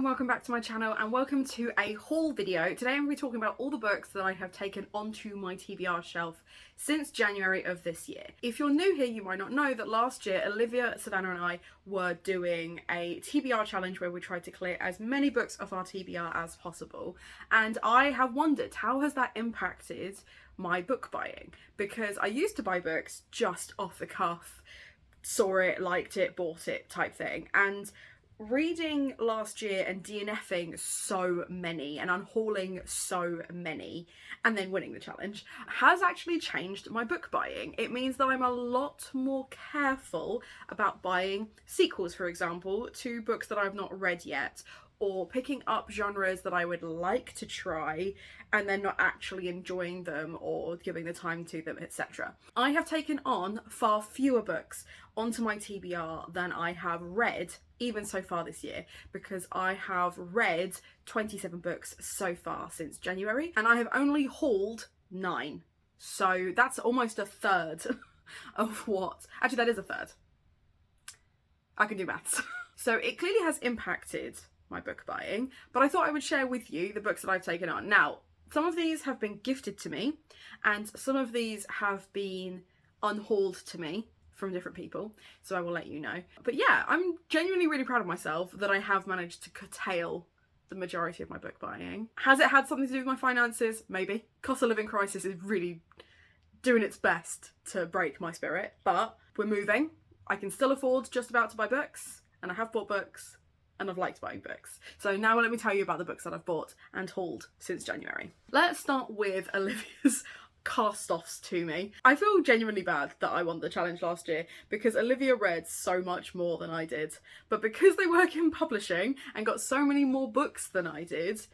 and welcome back to my channel and welcome to a haul video. Today I'm going to be talking about all the books that I have taken onto my TBR shelf since January of this year. If you're new here, you might not know that last year Olivia, Savannah and I were doing a TBR challenge where we tried to clear as many books of our TBR as possible, and I have wondered how has that impacted my book buying, because I used to buy books just off the cuff, saw it, liked it, bought it type thing, and reading last year and DNFing so many and unhauling so many and then winning the challenge has actually changed my book buying. It means that I'm a lot more careful about buying sequels, for example, to books that I've not read yet, or picking up genres that I would like to try and then not actually enjoying them or giving the time to them, etc. I have taken on far fewer books onto my TBR than I have read even so far this year, because I have read 27 books so far since January and I have only hauled 9. So that's almost a third of what, actually that is a third. I can do maths. So it clearly has impacted my book buying, but I thought I would share with you the books that I've taken on. Now, some of these have been gifted to me and some of these have been unhauled to me from different people, so I will let you know. But yeah, I'm genuinely really proud of myself that I have managed to curtail the majority of my book buying. Has it had something to do with my finances? Maybe. Cost of living crisis is really doing its best to break my spirit, but we're moving. I can still afford just about to buy books, and I have bought books, and I've liked buying books. So now let me tell you about the books that I've bought and hauled since January. Let's start with Olivia's cast-offs to me. I feel genuinely bad that I won the challenge last year because Olivia read so much more than I did, but because they work in publishing and got so many more books than I did,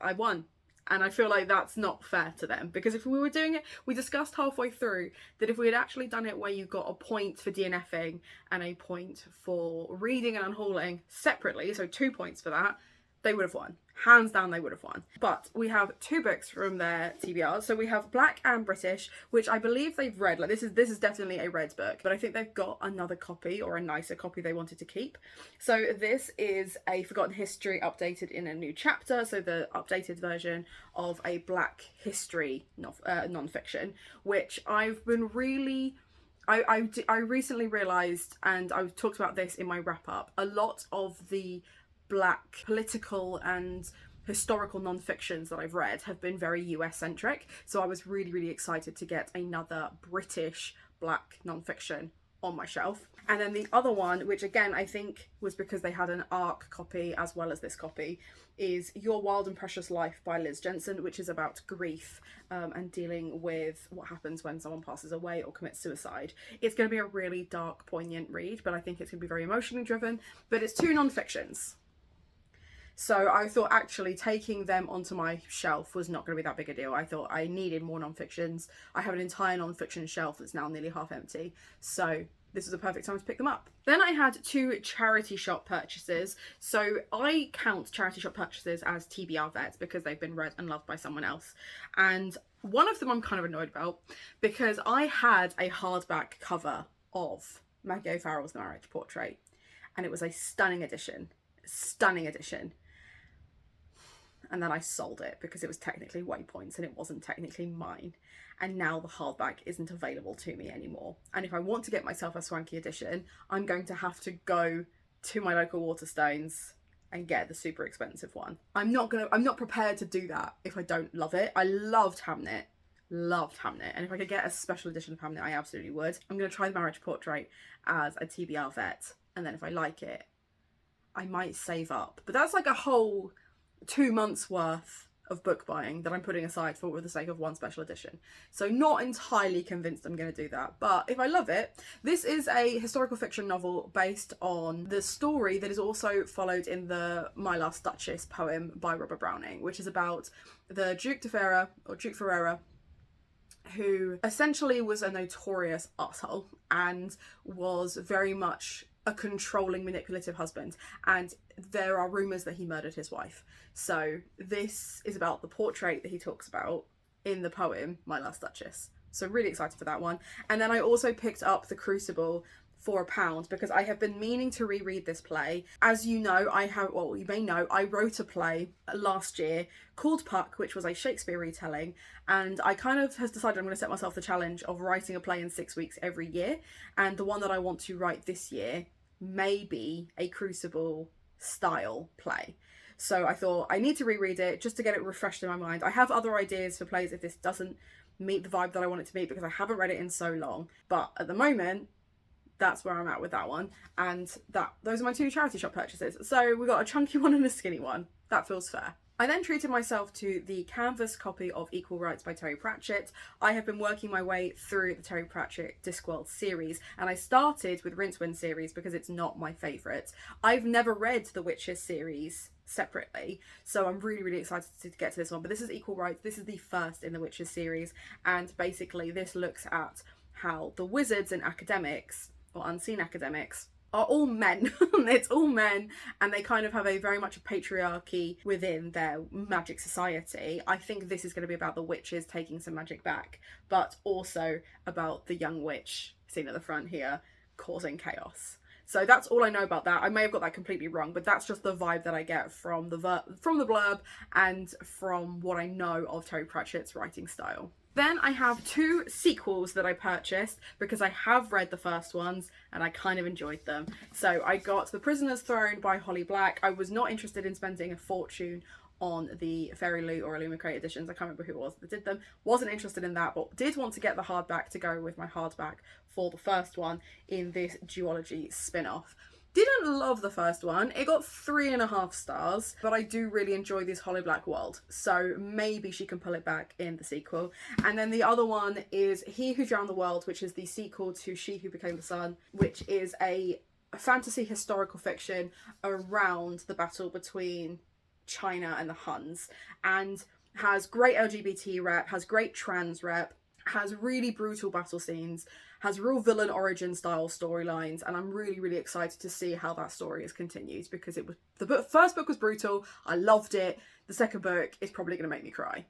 I won. And I feel like that's not fair to them, because if we were doing it, we discussed halfway through that if we had actually done it where you got a point for DNFing and a point for reading and unhauling separately, so 2 points for that, they would have won. Hands down, they would have won. But we have 2 books from their TBR. So we have Black and British, which I believe they've read. Like this is definitely a read book, but I think they've got another copy or a nicer copy they wanted to keep. So this is a Forgotten History updated in a new chapter. So the updated version of a Black history non-fiction, which I've been really... I recently realised, and I talked about this in my wrap up, a lot of the Black political and historical non-fictions that I've read have been very US centric, so I was really excited to get another British Black non-fiction on my shelf. And then the other one, which again I think was because they had an ARC copy as well as this copy, is Your Wild and Precious Life by Liz Jensen, which is about grief and dealing with what happens when someone passes away or commits suicide. It's going to be a really dark, poignant read, but I think it's going to be very emotionally driven. But it's 2 non-fictions. So I thought actually taking them onto my shelf was not going to be that big a deal. I thought I needed more non-fictions. I have an entire non-fiction shelf that's now nearly half empty. So this is a perfect time to pick them up. Then I had 2 charity shop purchases. So I count charity shop purchases as TBR vets because they've been read and loved by someone else. And one of them I'm kind of annoyed about because I had a hardback cover of Maggie O'Farrell's Marriage Portrait, and it was a stunning edition. Stunning edition. And then I sold it because it was technically Waypoint's and it wasn't technically mine. And now the hardback isn't available to me anymore. And if I want to get myself a swanky edition, I'm going to have to go to my local Waterstones and get the super expensive one. I'm not prepared to do that if I don't love it. I loved Hamnet. Loved Hamnet. And if I could get a special edition of Hamnet, I absolutely would. I'm going to try the Marriage Portrait as a TBR vet. And then if I like it, I might save up. But that's like a whole 2 months worth of book buying that I'm putting aside for the sake of one special edition. So not entirely convinced I'm going to do that, but if I love it. This is a historical fiction novel based on the story that is also followed in the My Last Duchess poem by Robert Browning, which is about the Duke de Ferrara, or Duke Ferrara, who essentially was a notorious arsehole and was very much a controlling, manipulative husband, and there are rumours that he murdered his wife. So this is about the portrait that he talks about in the poem My Last Duchess. So really excited for that one. And then I also picked up The Crucible for £1 because I have been meaning to reread this play. As you know, you may know, I wrote a play last year called Puck, which was a Shakespeare retelling, and I kind of has decided I'm going to set myself the challenge of writing a play in 6 weeks every year, and the one that I want to write this year may be a Crucible style play. So I thought I need to reread it just to get it refreshed in my mind. I have other ideas for plays if this doesn't meet the vibe that I want it to meet because I haven't read it in so long, but at the moment that's where I'm at with that one, and those are my 2 charity shop purchases. So we got a chunky one and a skinny one. That feels fair. I then treated myself to the canvas copy of Equal Rights by Terry Pratchett. I have been working my way through the Terry Pratchett Discworld series, and I started with Rincewind series because it's not my favourite. I've never read the Witches series separately, so I'm really excited to get to this one, but this is Equal Rights. This is the first in the Witches series, and basically this looks at how the wizards and academics, or unseen academics, are all men. It's all men, and they kind of have a very much a patriarchy within their magic society. I think this is going to be about the witches taking some magic back, but also about the young witch seen at the front here causing chaos. So that's all I know about that. I may have got that completely wrong, but that's just the vibe that I get from the blurb and from what I know of Terry Pratchett's writing style. Then I have 2 sequels that I purchased because I have read the first ones and I kind of enjoyed them. So I got The Prisoner's Throne by Holly Black. I was not interested in spending a fortune on the Fairy Loot or Illumicrate editions. I can't remember who it was that did them. Wasn't interested in that, but did want to get the hardback to go with my hardback for the first one in this duology spin-off. Didn't love the first one. It got 3.5 stars, but I do really enjoy this Holly Black world, so maybe she can pull it back in the sequel. And then the other one is He Who Drowned the World, which is the sequel to She Who Became the Sun, which is a fantasy historical fiction around the battle between China and the Huns, and has great LGBT rep, has great trans rep, has really brutal battle scenes, has real villain origin style storylines, and I'm really excited to see how that story is continued because it was first book was brutal. I loved it. The second book is probably going to make me cry,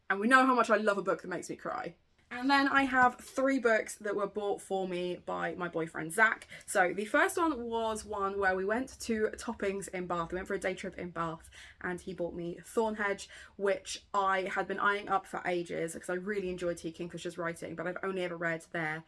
and we know how much I love a book that makes me cry. And then I have 3 books that were bought for me by my boyfriend Zac. So the first one was one where we went to Toppings in Bath. We went for a day trip in Bath and he bought me Thornhedge, which I had been eyeing up for ages because I really enjoyed T. Kingfisher's writing, but I've only ever read their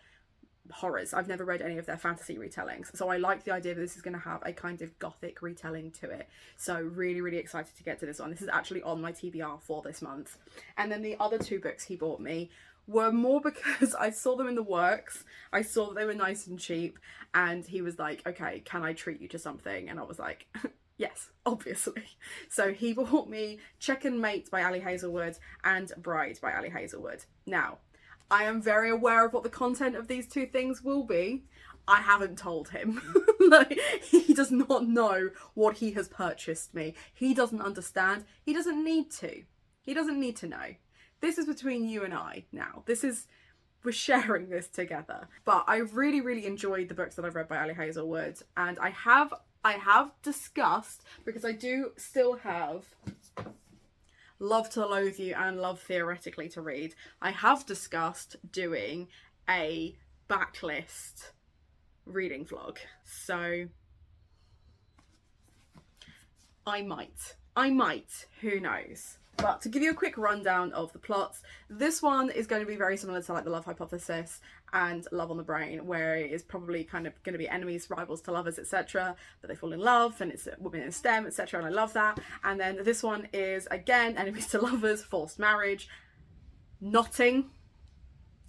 horrors. I've never read any of their fantasy retellings. So I like the idea that this is going to have a kind of gothic retelling to it. So really excited to get to this one. This is actually on my TBR for this month. And then the other 2 books he bought me were more because I saw them in the works. I saw that they were nice and cheap, and he was like, okay, can I treat you to something? And I was like, yes, obviously. So he bought me Check and Mate by Ali Hazelwood and Bride by Ali Hazelwood. Now, I am very aware of what the content of these 2 things will be. I haven't told him. Like, he does not know what he has purchased me. He doesn't understand. He doesn't need to. He doesn't need to know. This is between you and I now. We're sharing this together. But I really enjoyed the books that I've read by Ali Hazelwood, and I have discussed, because I do still have Love to Loathe You and Love Theoretically to read. I have discussed doing a backlist reading vlog. So I might, who knows. But to give you a quick rundown of the plots, this one is going to be very similar to like The Love Hypothesis and Love on the Brain, where it is probably kind of going to be enemies, rivals to lovers, etc. But they fall in love, and it's women in STEM, etc. And I love that. And then this one is, again, enemies to lovers, forced marriage, knotting,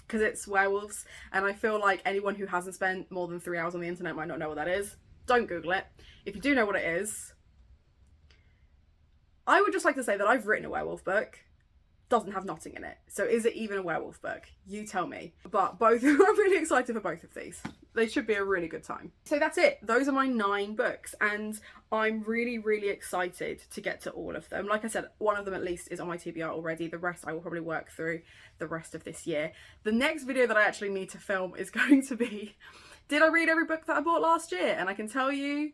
because it's werewolves. And I feel like anyone who hasn't spent more than 3 hours on the internet might not know what that is. Don't Google it. If you do know what it is, I would just like to say that I've written a werewolf book. Doesn't have knotting in it. So is it even a werewolf book? You tell me. But both, I'm really excited for both of these. They should be a really good time. So that's it. Those are my 9 books, and I'm really excited to get to all of them. Like I said, one of them at least is on my TBR already. The rest I will probably work through the rest of this year. The next video that I actually need to film is going to be, did I read every book that I bought last year? And I can tell you,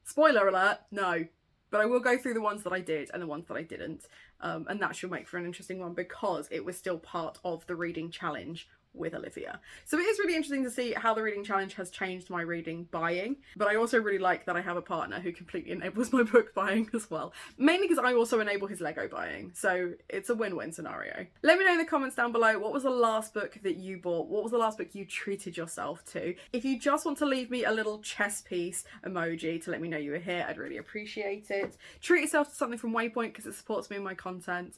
spoiler alert, no. But I will go through the ones that I did and the ones that I didn't. And that should make for an interesting one because it was still part of the reading challenge with Olivia. So it is really interesting to see how the reading challenge has changed my reading buying, but I also really like that I have a partner who completely enables my book buying as well, mainly because I also enable his Lego buying, so it's a win-win scenario. Let me know in the comments down below, what was the last book that you bought? What was the last book you treated yourself to? If you just want to leave me a little chess piece emoji to let me know you were here, I'd really appreciate it. Treat yourself to something from Waypoint because it supports me in my content.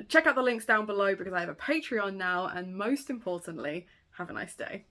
Check out the links down below because I have a Patreon now, and most importantly, have a nice day.